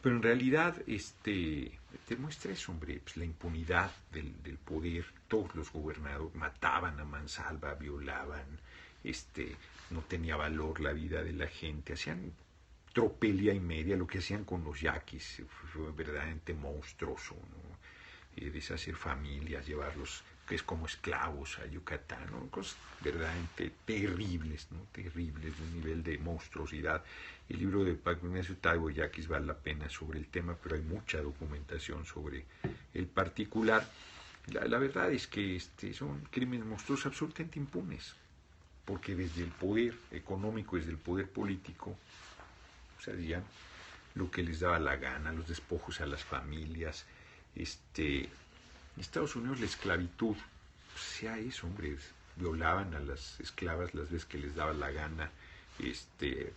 Pero en realidad te muestra eso, hombre, pues la impunidad del poder. Todos los gobernadores mataban a mansalva, violaban, no tenía valor la vida de la gente, hacían tropelía y media, lo que hacían con los yaquis fue verdaderamente monstruoso, ¿no? Deshacer familias, llevarlos, que es como esclavos a Yucatán, ¿no? Cosas verdaderamente terribles, ¿no? Terribles, de un nivel de monstruosidad. El libro de Paco Ignacio Taibo Yaquis vale la pena sobre el tema, pero hay mucha documentación sobre el particular. La verdad es que son crímenes monstruosos absolutamente impunes, porque desde el poder económico, desde el poder político, o sea, hacían lo que les daba la gana, los despojos a las familias. En Estados Unidos la esclavitud, sea eso, hombre, violaban a las esclavas las veces que les daba la gana,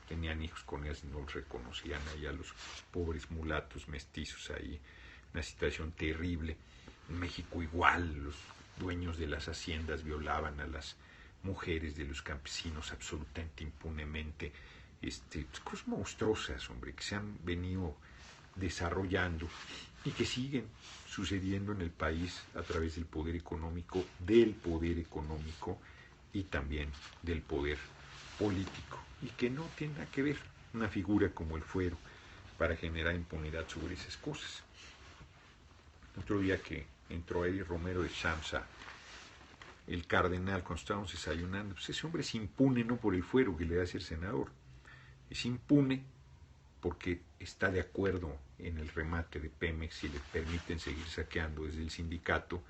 tenían hijos con ellas y no los reconocían ahí a los pobres mulatos mestizos ahí, una situación terrible. En México igual, los dueños de las haciendas violaban a las mujeres de los campesinos absolutamente impunemente. Cosas monstruosas, hombre, que se han venido desarrollando y que siguen sucediendo en el país a través del poder económico y también del poder político, y que no tiene nada que ver una figura como el fuero para generar impunidad sobre esas cosas. Otro día que entró Eddie Romero de Shamsa, el cardenal, cuando estábamos desayunando, pues ese hombre es impune no por el fuero que le da ser senador, es impune porque está de acuerdo en el remate de Pemex y le permiten seguir saqueando desde el sindicato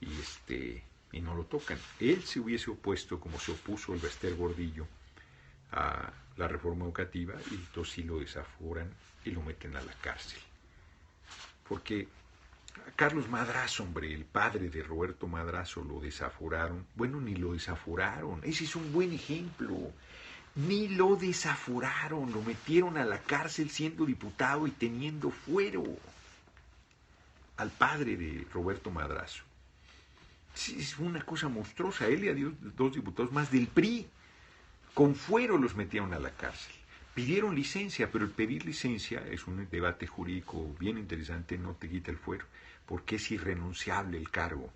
y no lo tocan. Él se hubiese opuesto, como se opuso el Bester Gordillo, a la reforma educativa, y entonces sí lo desaforan y lo meten a la cárcel. Porque a Carlos Madrazo, hombre, el padre de Roberto Madrazo, lo desaforaron. Bueno, ni lo desaforaron, ese es un buen ejemplo. Ni lo desaforaron, lo metieron a la cárcel siendo diputado y teniendo fuero. al padre de Roberto Madrazo. Sí, es una cosa monstruosa. Él y a dos diputados más del PRI, con fuero los metieron a la cárcel. Pidieron licencia, pero el pedir licencia es un debate jurídico bien interesante, no te quita el fuero, porque es irrenunciable el cargo.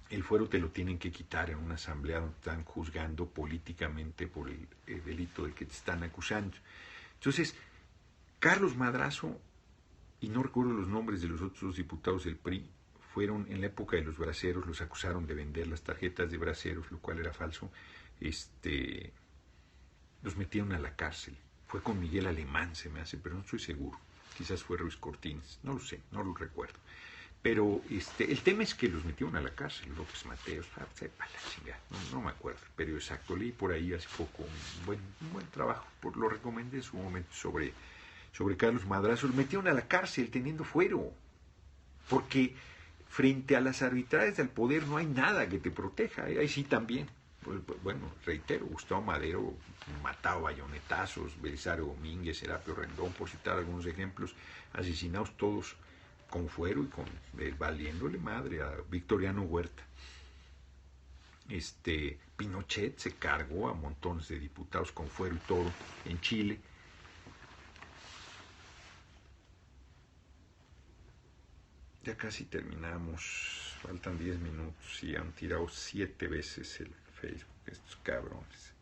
El fuero te lo tienen que quitar en una asamblea donde están juzgando políticamente por el delito de que te están acusando. Entonces, Carlos Madrazo, y no recuerdo los nombres de los otros dos diputados del PRI, fueron en la época de los braceros, los acusaron de vender las tarjetas de braceros, lo cual era falso, los metieron a la cárcel. Fue con Miguel Alemán, se me hace, pero no estoy seguro. Quizás fue Ruiz Cortines, no lo sé, no lo recuerdo. Pero el tema es que los metieron a la cárcel, López Mateos, sepa la chingada, no me acuerdo, pero exacto, leí por ahí hace poco un buen trabajo, lo recomendé en su momento sobre Carlos Madrazo. Los metieron a la cárcel teniendo fuero, porque frente a las arbitrariedades del poder no hay nada que te proteja, ahí sí también. Bueno, reitero, Gustavo Madero matado a bayonetazos, Belisario Domínguez, Serapio Rendón, por citar algunos ejemplos, asesinados todos con fuero y valiéndole madre a Victoriano Huerta. Pinochet se cargó a montones de diputados con fuero y todo en Chile. Ya casi terminamos, faltan 10 minutos y han tirado 7 veces el Facebook, estos cabrones.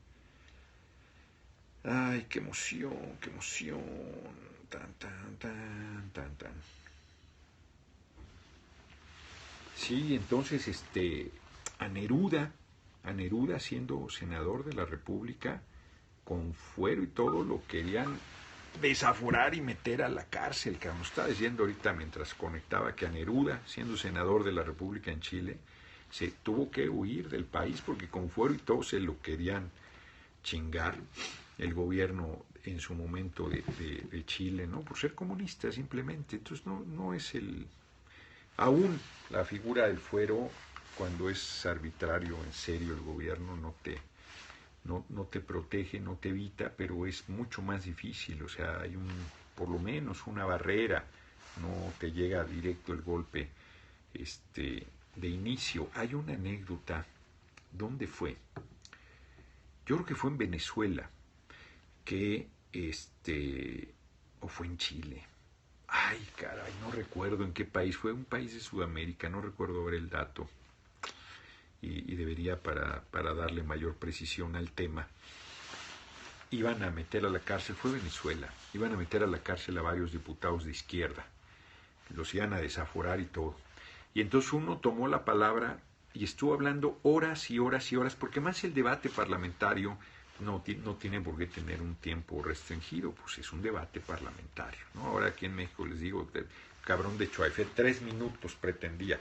Ay, qué emoción, qué emoción. Tan. Sí, entonces a Neruda siendo senador de la República, con fuero y todo, lo querían desaforar y meter a la cárcel, que nos está diciendo ahorita mientras conectaba que a Neruda, siendo senador de la República en Chile, se tuvo que huir del país porque con fuero y todo se lo querían chingar el gobierno en su momento de Chile, ¿no? Por ser comunista simplemente. Entonces no es aún la figura del fuero, cuando es arbitrario, en serio, el gobierno no te protege, no te evita, pero es mucho más difícil. O sea, hay por lo menos una barrera, no te llega directo el golpe de inicio. Hay una anécdota, ¿dónde fue? Yo creo que fue en Venezuela, o fue en Chile. Ay, caray, no recuerdo en qué país, fue un país de Sudamérica, no recuerdo ver el dato, y debería para darle mayor precisión al tema. Iban a meter a la cárcel, fue Venezuela, iban a meter a la cárcel a varios diputados de izquierda, los iban a desaforar y todo. Y entonces uno tomó la palabra y estuvo hablando horas y horas y horas, porque más el debate parlamentario no tiene por qué tener un tiempo restringido, pues es un debate parlamentario, ¿no? Ahora aquí en México les digo, cabrón de Chuaife, 3 minutos pretendía,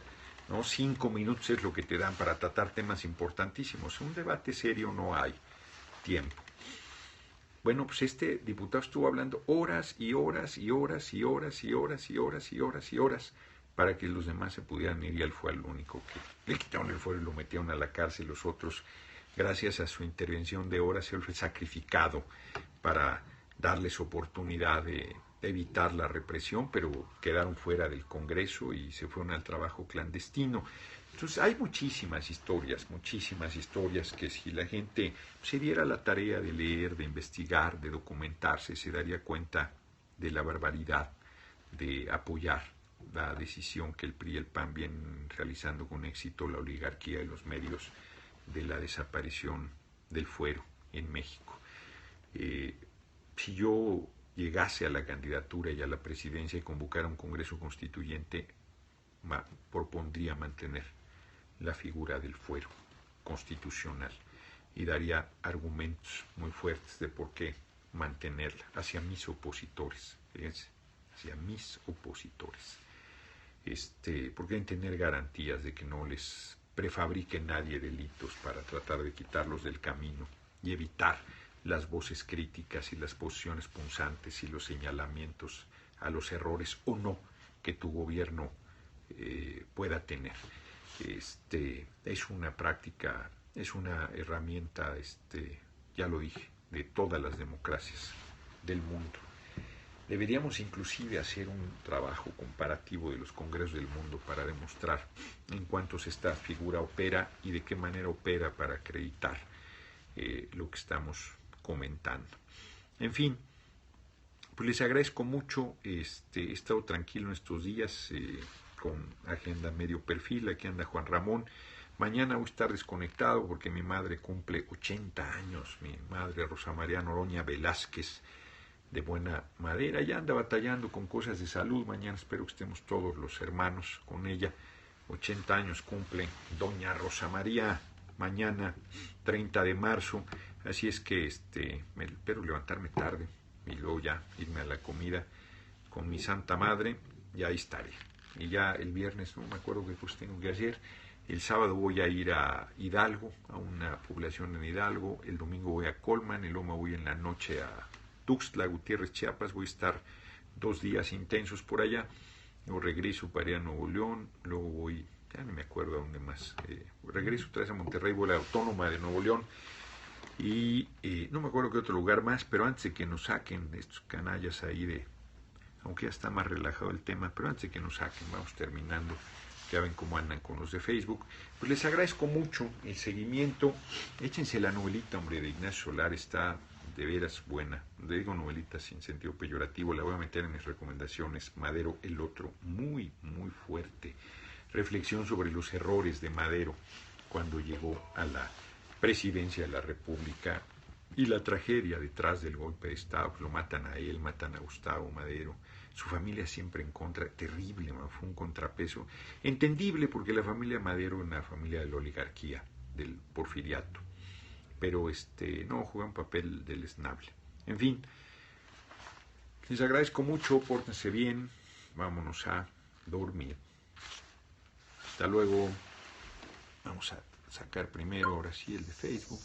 ¿no? 5 minutos es lo que te dan para tratar temas importantísimos. En un debate serio no hay tiempo. Bueno, pues este diputado estuvo hablando horas y horas y horas y horas y horas y horas y horas y horas para que los demás se pudieran ir, y él fue el único que le quitaron el fuero y lo metieron a la cárcel. Los otros, gracias a su intervención de horas, él fue sacrificado para darles oportunidad de evitar la represión, pero quedaron fuera del Congreso y se fueron al trabajo clandestino. Entonces hay muchísimas historias que si la gente se diera la tarea de leer, de investigar, de documentarse, se daría cuenta de la barbaridad de apoyar la decisión que el PRI y el PAN vienen realizando con éxito, la oligarquía y los medios, de la desaparición del fuero en México. Si yo llegase a la candidatura y a la presidencia y convocara un Congreso Constituyente, propondría mantener la figura del fuero constitucional y daría argumentos muy fuertes de por qué mantenerla hacia mis opositores, fíjense, hacia mis opositores, porque deben tener garantías de que no les prefabrique nadie delitos para tratar de quitarlos del camino y evitar las voces críticas y las posiciones punzantes y los señalamientos a los errores o no que tu gobierno pueda tener. Es una práctica, es una herramienta, ya lo dije, de todas las democracias del mundo. Deberíamos inclusive hacer un trabajo comparativo de los congresos del mundo para demostrar en cuántos esta figura opera y de qué manera opera para acreditar lo que estamos comentando. En fin, pues les agradezco mucho. He estado tranquilo en estos días con agenda medio perfil. Aquí anda Juan Ramón. Mañana voy a estar desconectado porque mi madre cumple 80 años, mi madre Rosa María Noroña Velázquez, de Buena Madera. Ya anda batallando con cosas de salud. Mañana espero que estemos todos los hermanos con ella. 80 años cumple doña Rosa María, mañana 30 de marzo. Así es que me espero levantarme tarde y luego ya irme a la comida con mi Santa Madre. Y ahí estaré. Y ya el viernes, no me acuerdo qué cosa tengo que hacer. El sábado voy a ir a Hidalgo, a una población en Hidalgo. El domingo voy a Colman, y luego me voy en la noche a Tuxtla Gutiérrez, Chiapas. Voy a estar 2 días intensos por allá. Luego regreso para ir a Nuevo León. Luego voy, ya no me acuerdo a dónde más. Regreso otra vez a Monterrey, voy a la Autónoma de Nuevo León. Y no me acuerdo qué otro lugar más, pero antes de que nos saquen estos canallas ahí aunque ya está más relajado el tema, pero antes de que nos saquen, vamos terminando. Ya ven cómo andan con los de Facebook. Pues les agradezco mucho el seguimiento. Échense la novelita, hombre, de Ignacio Solar. Está de veras buena. Le digo novelita sin sentido peyorativo. La voy a meter en mis recomendaciones. Madero, el otro. Muy, muy fuerte. Reflexión sobre los errores de Madero cuando llegó a la presidencia de la República y la tragedia detrás del golpe de Estado. Lo matan a él, matan a Gustavo Madero. Su familia siempre en contra, terrible, fue un contrapeso. Entendible porque la familia Madero es una familia de la oligarquía, del porfiriato. Pero no, juega un papel deleznable. En fin, les agradezco mucho, pórtense bien, vámonos a dormir. Hasta luego. Vamos a sacar primero, ahora sí, el de Facebook.